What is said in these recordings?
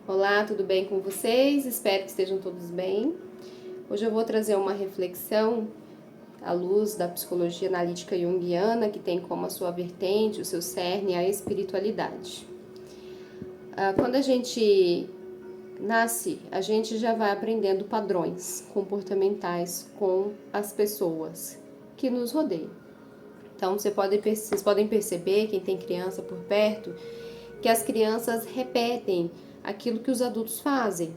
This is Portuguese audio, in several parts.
Olá, tudo bem com vocês? Espero que estejam todos bem. Hoje eu vou trazer uma reflexão à luz da psicologia analítica junguiana, que tem como a sua vertente, o seu cerne, a espiritualidade. Quando a gente nasce, a gente já vai aprendendo padrões comportamentais com as pessoas que nos rodeiam. Então, vocês podem perceber, quem tem criança por perto, que as crianças repetem aquilo que os adultos fazem,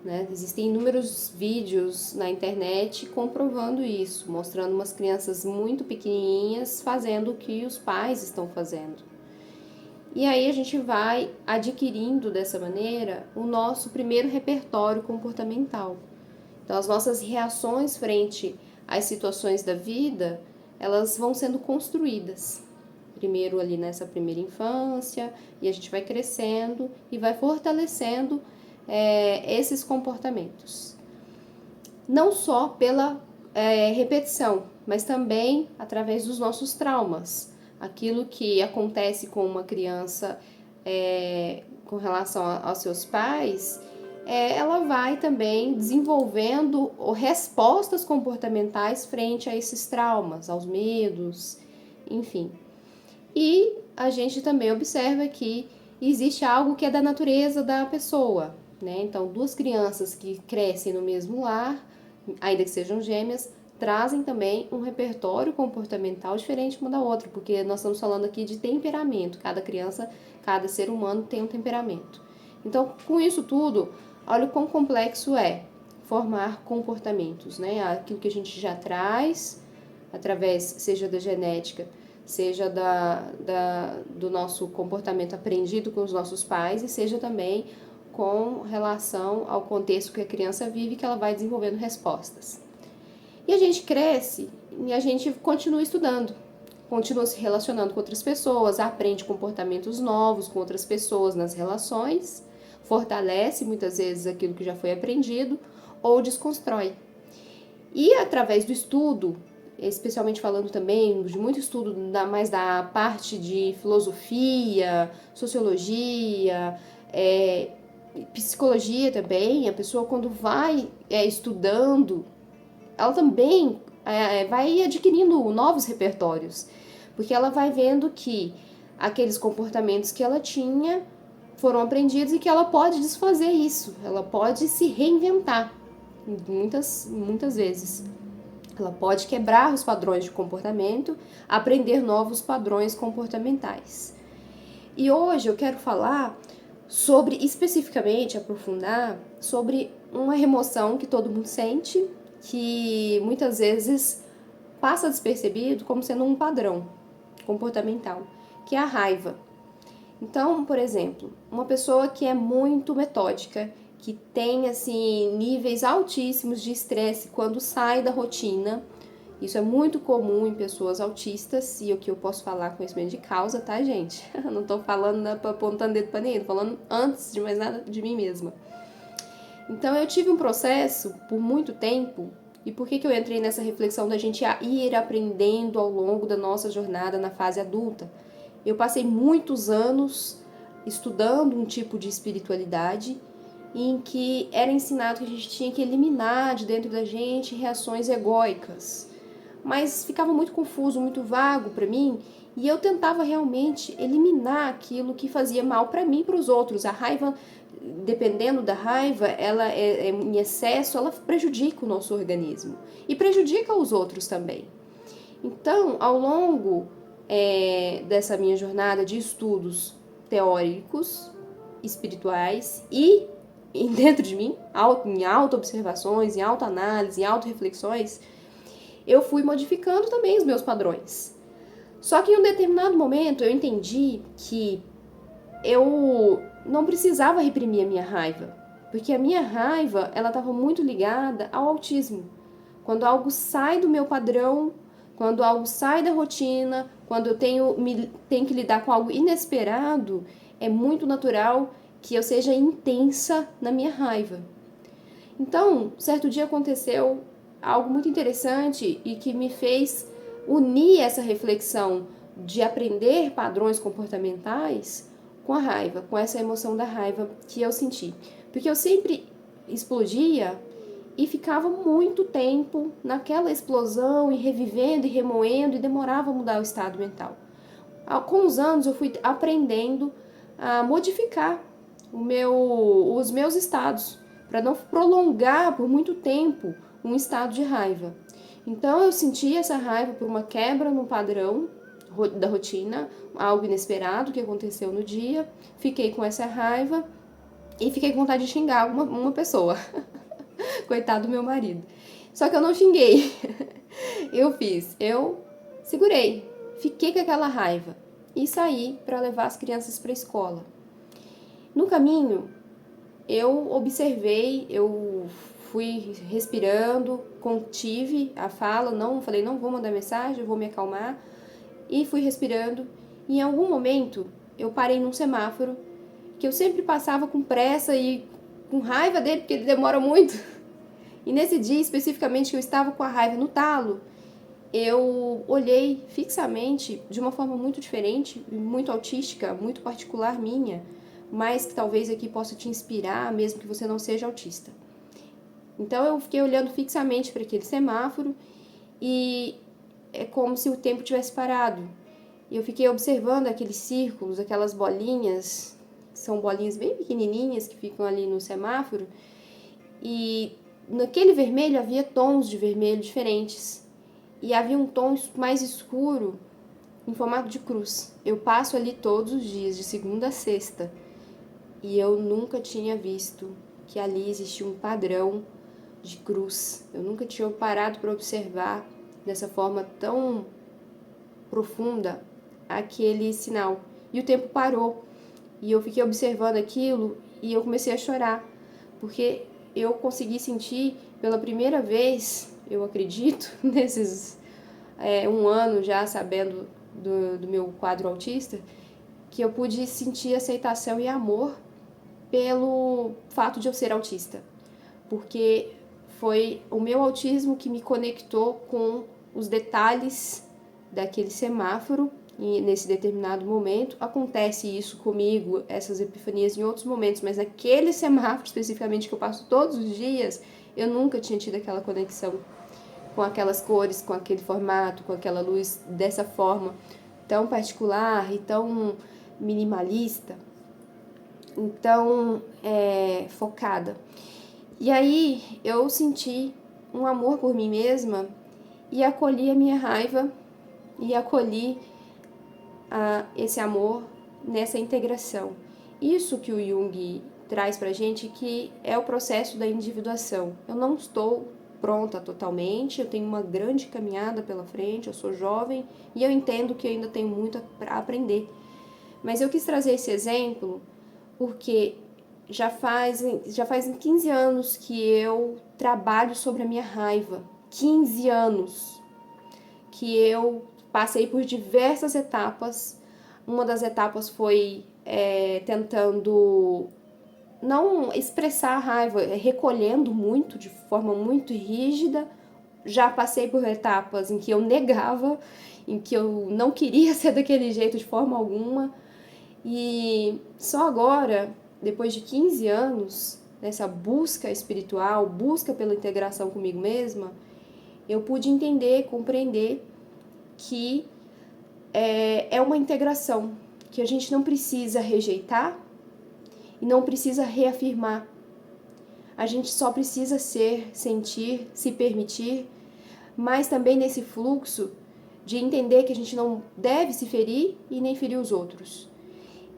né? Existem inúmeros vídeos na internet comprovando isso, mostrando umas crianças muito pequenininhas fazendo o que os pais estão fazendo. E aí a gente vai adquirindo dessa maneira o nosso primeiro repertório comportamental. Então, as nossas reações frente às situações da vida, elas vão sendo construídas. Primeiro ali nessa primeira infância, e a gente vai crescendo e vai fortalecendo esses comportamentos. Não só pela repetição, mas também através dos nossos traumas. Aquilo que acontece com uma criança com relação aos seus pais, ela vai também desenvolvendo respostas comportamentais frente a esses traumas, aos medos, enfim. E a gente também observa que existe algo que é da natureza da pessoa, né? Então, duas crianças que crescem no mesmo lar, ainda que sejam gêmeas, trazem também um repertório comportamental diferente uma da outra, porque nós estamos falando aqui de temperamento. Cada criança, cada ser humano tem um temperamento. Então, com isso tudo, olha o quão complexo é formar comportamentos, né? Aquilo que a gente já traz, através, seja da genética, seja do nosso comportamento aprendido com os nossos pais e seja também com relação ao contexto que a criança vive, que ela vai desenvolvendo respostas. E a gente cresce e a gente continua estudando, continua se relacionando com outras pessoas, aprende comportamentos novos com outras pessoas nas relações, fortalece muitas vezes aquilo que já foi aprendido ou desconstrói. E através do estudo, especialmente falando também de muito estudo mais da parte de filosofia, sociologia, psicologia também, a pessoa quando vai estudando, ela também vai adquirindo novos repertórios, porque ela vai vendo que aqueles comportamentos que ela tinha foram aprendidos e que ela pode desfazer isso, ela pode se reinventar muitas vezes. Ela pode quebrar os padrões de comportamento, aprender novos padrões comportamentais. E hoje eu quero falar sobre, especificamente, aprofundar sobre uma emoção que todo mundo sente, que muitas vezes passa despercebido como sendo um padrão comportamental, que é a raiva. Então, por exemplo, uma pessoa que é muito metódica, que tem assim níveis altíssimos de estresse quando sai da rotina. Isso é muito comum em pessoas autistas, e o que eu posso falar com conhecimento de causa, tá, gente? Eu não tô falando apontando dedo pra ninguém, tô falando antes de mais nada de mim mesma. Então eu tive um processo por muito tempo, e por que eu entrei nessa reflexão da gente ir aprendendo ao longo da nossa jornada na fase adulta? Eu passei muitos anos estudando um tipo de espiritualidade em que era ensinado que a gente tinha que eliminar de dentro da gente reações egóicas. Mas ficava muito confuso, muito vago para mim, e eu tentava realmente eliminar aquilo que fazia mal para mim e para os outros. A raiva, dependendo da raiva, ela em excesso, ela prejudica o nosso organismo e prejudica os outros também. Então, ao longo dessa minha jornada de estudos teóricos, espirituais e dentro de mim, em auto-observações, em auto-análise, em auto-reflexões, eu fui modificando também os meus padrões. Só que em um determinado momento eu entendi que eu não precisava reprimir a minha raiva, porque a minha raiva ela estava muito ligada ao autismo. Quando algo sai do meu padrão, quando algo sai da rotina, quando eu tenho que lidar com algo inesperado, é muito natural que eu seja intensa na minha raiva. Então, certo dia aconteceu algo muito interessante e que me fez unir essa reflexão de aprender padrões comportamentais com a raiva, com essa emoção da raiva que eu senti. Porque eu sempre explodia e ficava muito tempo naquela explosão e revivendo e remoendo e demorava a mudar o estado mental. Com os anos eu fui aprendendo a modificar os meus estados para não prolongar por muito tempo um estado de raiva. Então eu senti essa raiva por uma quebra no padrão da rotina, algo inesperado que aconteceu no dia, fiquei com essa raiva e fiquei com vontade de xingar uma pessoa. Coitado do meu marido. Só que eu não xinguei. Eu segurei, fiquei com aquela raiva e saí para levar as crianças para a escola. No caminho, eu observei, eu fui respirando, contive a fala, falei, não vou mandar mensagem, eu vou me acalmar, e fui respirando. E em algum momento, eu parei num semáforo, que eu sempre passava com pressa e com raiva dele, porque ele demora muito. E nesse dia, especificamente, que eu estava com a raiva no talo, eu olhei fixamente, de uma forma muito diferente, muito autística, muito particular minha, mas que talvez aqui possa te inspirar, mesmo que você não seja autista. Então eu fiquei olhando fixamente para aquele semáforo e é como se o tempo tivesse parado. E eu fiquei observando aqueles círculos, aquelas bolinhas, são bolinhas bem pequenininhas que ficam ali no semáforo, e naquele vermelho havia tons de vermelho diferentes. E havia um tom mais escuro em formato de cruz. Eu passo ali todos os dias, de segunda a sexta, e eu nunca tinha visto que ali existia um padrão de cruz. Eu nunca tinha parado para observar dessa forma tão profunda aquele sinal. E o tempo parou, e eu fiquei observando aquilo e eu comecei a chorar, porque eu consegui sentir pela primeira vez, eu acredito, nesses um ano já sabendo do meu quadro autista, que eu pude sentir aceitação e amor pelo fato de eu ser autista, porque foi o meu autismo que me conectou com os detalhes daquele semáforo. E nesse determinado momento acontece isso comigo, essas epifanias em outros momentos, mas naquele semáforo especificamente que eu passo todos os dias, eu nunca tinha tido aquela conexão com aquelas cores, com aquele formato, com aquela luz dessa forma tão particular e tão minimalista, então focada. E aí eu senti um amor por mim mesma e acolhi a minha raiva e acolhi esse amor nessa integração. Isso que o Jung traz pra gente, que é o processo da individuação. Eu não estou pronta totalmente, eu tenho uma grande caminhada pela frente, eu sou jovem e eu entendo que eu ainda tenho muito para aprender. Mas eu quis trazer esse exemplo porque já fazem 15 anos que eu trabalho sobre a minha raiva. 15 anos que eu passei por diversas etapas. Uma das etapas foi tentando não expressar a raiva, recolhendo muito, de forma muito rígida. Já passei por etapas em que eu negava, em que eu não queria ser daquele jeito de forma alguma. E só agora, depois de 15 anos, nessa busca espiritual, busca pela integração comigo mesma, eu pude entender, compreender que é uma integração, que a gente não precisa rejeitar e não precisa reafirmar. A gente só precisa ser, sentir, se permitir, mas também nesse fluxo de entender que a gente não deve se ferir e nem ferir os outros.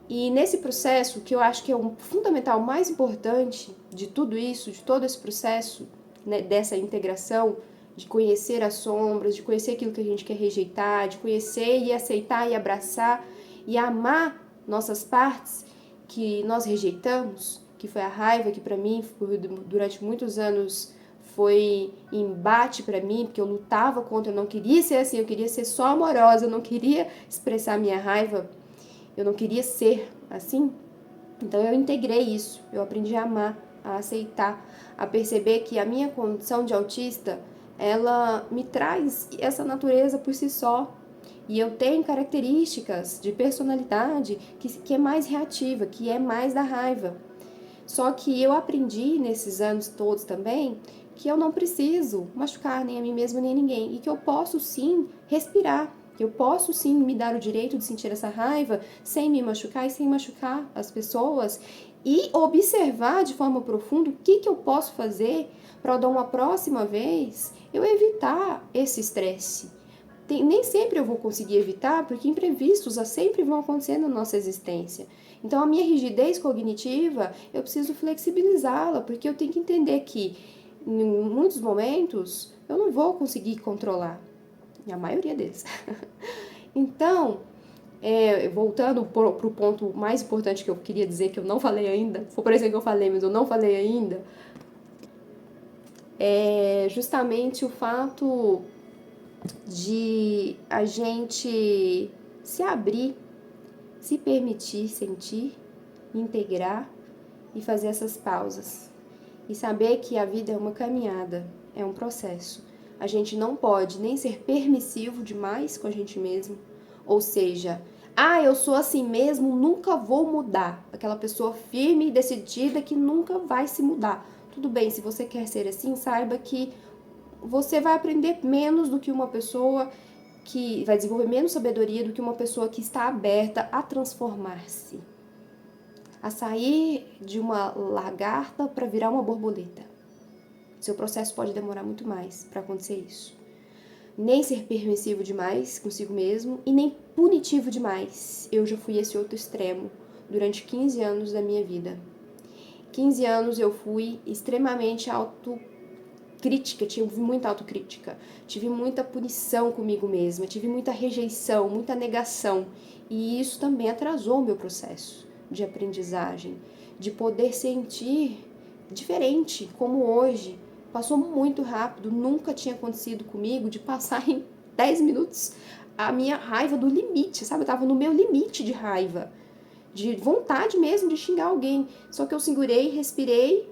E nesse processo, que eu acho que é o fundamental mais importante de tudo isso, de todo esse processo, né, dessa integração, de conhecer as sombras, de conhecer aquilo que a gente quer rejeitar, de conhecer e aceitar e abraçar e amar nossas partes que nós rejeitamos, que foi a raiva, que para mim durante muitos anos foi embate para mim, porque eu lutava contra, eu não queria ser assim, eu queria ser só amorosa, eu não queria expressar minha raiva, eu não queria ser assim. Então eu integrei isso, eu aprendi a amar, a aceitar, a perceber que a minha condição de autista, ela me traz essa natureza por si só. E eu tenho características de personalidade que é mais reativa, que é mais da raiva. Só que eu aprendi nesses anos todos também que eu não preciso machucar nem a mim mesma nem a ninguém. E que eu posso sim respirar. Que eu posso sim me dar o direito de sentir essa raiva sem me machucar e sem machucar as pessoas. E observar de forma profunda o que eu posso fazer para dar uma próxima vez eu evitar esse estresse. Nem sempre eu vou conseguir evitar, porque imprevistos sempre vão acontecer na nossa existência. Então, a minha rigidez cognitiva, eu preciso flexibilizá-la, porque eu tenho que entender que, em muitos momentos, eu não vou conseguir controlar. E a maioria deles. Então, voltando para o ponto mais importante que eu queria dizer, que eu não falei ainda, foi parecer que eu falei, mas eu não falei ainda, é justamente o fato de a gente se abrir, se permitir sentir, integrar e fazer essas pausas. E saber que a vida é uma caminhada, é um processo. A gente não pode nem ser permissivo demais com a gente mesmo, ou seja, eu sou assim mesmo, nunca vou mudar. Aquela pessoa firme e decidida que nunca vai se mudar. Tudo bem, se você quer ser assim, saiba que você vai aprender menos do que uma pessoa que vai desenvolver menos sabedoria do que uma pessoa que está aberta a transformar-se, a sair de uma lagarta para virar uma borboleta. Seu processo pode demorar muito mais para acontecer isso. Nem ser permissivo demais consigo mesmo e nem punitivo demais. Eu já fui esse outro extremo durante 15 anos da minha vida. 15 anos eu fui extremamente autocrítica, tive muita autocrítica, tive muita punição comigo mesma, tive muita rejeição, muita negação. E isso também atrasou o meu processo de aprendizagem, de poder sentir diferente, como hoje. Passou muito rápido, nunca tinha acontecido comigo de passar em 10 minutos a minha raiva do limite, sabe? Eu tava no meu limite de raiva, de vontade mesmo de xingar alguém. Só que eu segurei, respirei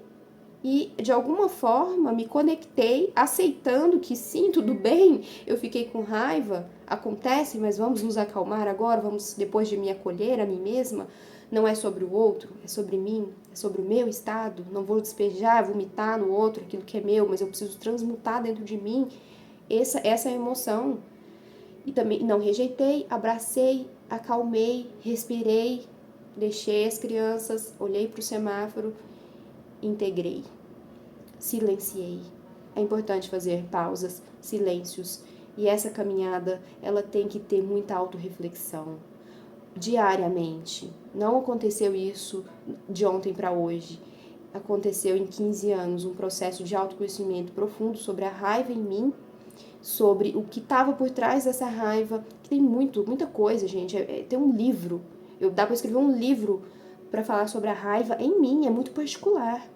e de alguma forma me conectei, aceitando que sim, tudo bem, eu fiquei com raiva, acontece, mas vamos nos acalmar agora, vamos depois de me acolher a mim mesma. Não é sobre o outro, é sobre mim, é sobre o meu estado. Não vou despejar, vomitar no outro aquilo que é meu, mas eu preciso transmutar dentro de mim essa emoção. E também não rejeitei, abracei, acalmei, respirei, deixei as crianças, olhei para o semáforo, integrei, silenciei. É importante fazer pausas, silêncios. E essa caminhada, ela tem que ter muita autorreflexão. Diariamente. Não aconteceu isso de ontem para hoje. Aconteceu em 15 anos um processo de autoconhecimento profundo sobre a raiva em mim, sobre o que estava por trás dessa raiva. Tem muita coisa, gente. Tem um livro. Dá para escrever um livro para falar sobre a raiva em mim. É muito particular.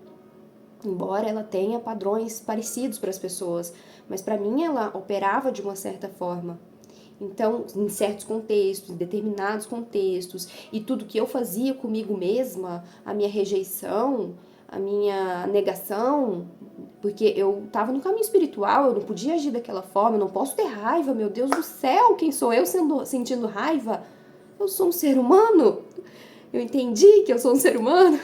Embora ela tenha padrões parecidos para as pessoas, mas para mim ela operava de uma certa forma. Então, em certos contextos, em determinados contextos, e tudo que eu fazia comigo mesma, a minha rejeição, a minha negação, porque eu estava no caminho espiritual, eu não podia agir daquela forma, eu não posso ter raiva, meu Deus do céu, quem sou eu sentindo raiva? Eu sou um ser humano, eu entendi que eu sou um ser humano.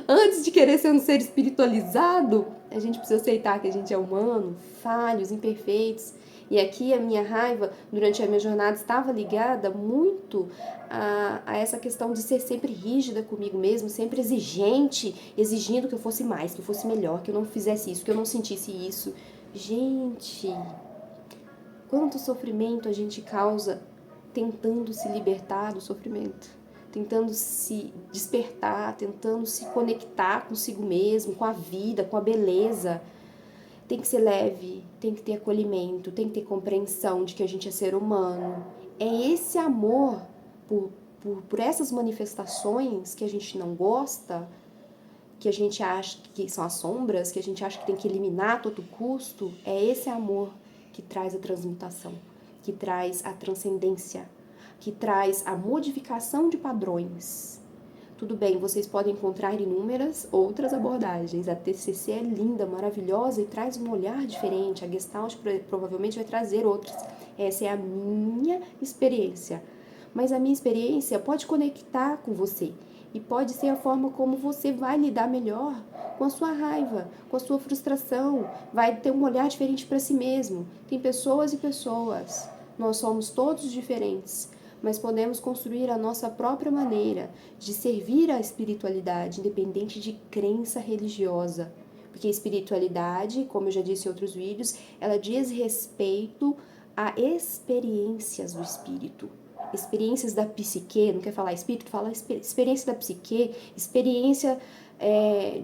Antes de querer ser um ser espiritualizado, a gente precisa aceitar que a gente é humano, falhos, imperfeitos. E aqui a minha raiva, durante a minha jornada, estava ligada muito a essa questão de ser sempre rígida comigo mesmo, sempre exigente, exigindo que eu fosse mais, que eu fosse melhor, que eu não fizesse isso, que eu não sentisse isso. Gente, quanto sofrimento a gente causa tentando se libertar do sofrimento, tentando se despertar, tentando se conectar consigo mesmo, com a vida, com a beleza. Tem que ser leve, tem que ter acolhimento, tem que ter compreensão de que a gente é ser humano. É esse amor por essas manifestações que a gente não gosta, que a gente acha que são as sombras, que a gente acha que tem que eliminar a todo custo. É esse amor que traz a transmutação, que traz a transcendência, que traz a modificação de padrões. Tudo bem, vocês podem encontrar inúmeras outras abordagens. A TCC é linda, maravilhosa e traz um olhar diferente. A Gestalt provavelmente vai trazer outras. Essa é a minha experiência. Mas a minha experiência pode conectar com você. E pode ser a forma como você vai lidar melhor com a sua raiva, com a sua frustração. Vai ter um olhar diferente para si mesmo. Tem pessoas e pessoas. Nós somos todos diferentes. Mas podemos construir a nossa própria maneira de servir à espiritualidade, independente de crença religiosa. Porque a espiritualidade, como eu já disse em outros vídeos, ela diz respeito a experiências do espírito. Experiências da psique, não quer falar espírito, fala experiência da psique, experiência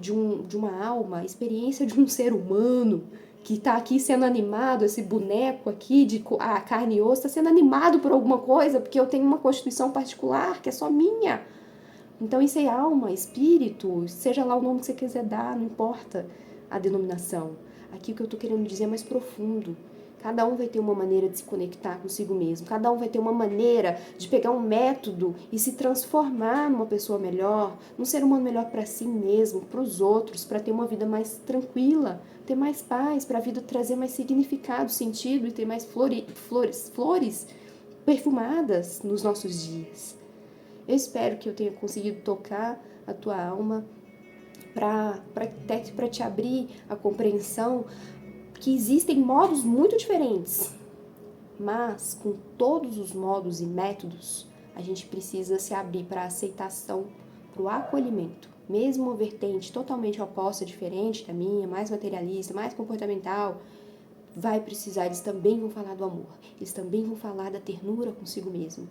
de uma alma, experiência de um ser humano que está aqui sendo animado, esse boneco aqui de a carne e osso está sendo animado por alguma coisa, porque eu tenho uma constituição particular que é só minha. Então isso é alma, espírito, seja lá o nome que você quiser dar, não importa a denominação. Aqui o que eu estou querendo dizer é mais profundo. Cada um vai ter uma maneira de se conectar consigo mesmo. Cada um vai ter uma maneira de pegar um método e se transformar numa pessoa melhor, num ser humano melhor para si mesmo, para os outros, para ter uma vida mais tranquila, ter mais paz, para a vida trazer mais significado, sentido e ter mais flores perfumadas nos nossos dias. Eu espero que eu tenha conseguido tocar a tua alma para te abrir a compreensão que existem modos muito diferentes, mas com todos os modos e métodos, a gente precisa se abrir para a aceitação, para o acolhimento. Mesmo uma vertente totalmente oposta, diferente da minha, mais materialista, mais comportamental, vai precisar, eles também vão falar do amor, eles também vão falar da ternura consigo mesmo,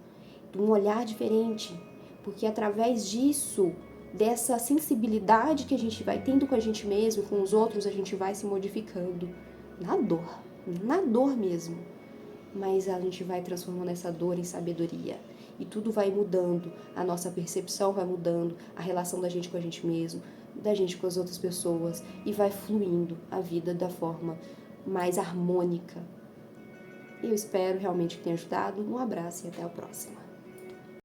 de um olhar diferente, porque através disso, dessa sensibilidade que a gente vai tendo com a gente mesmo, com os outros, a gente vai se modificando. Na dor mesmo. Mas a gente vai transformando essa dor em sabedoria. E tudo vai mudando, a nossa percepção vai mudando, a relação da gente com a gente mesmo, da gente com as outras pessoas, e vai fluindo a vida da forma mais harmônica. Eu espero realmente que tenha ajudado. Um abraço e até a próxima.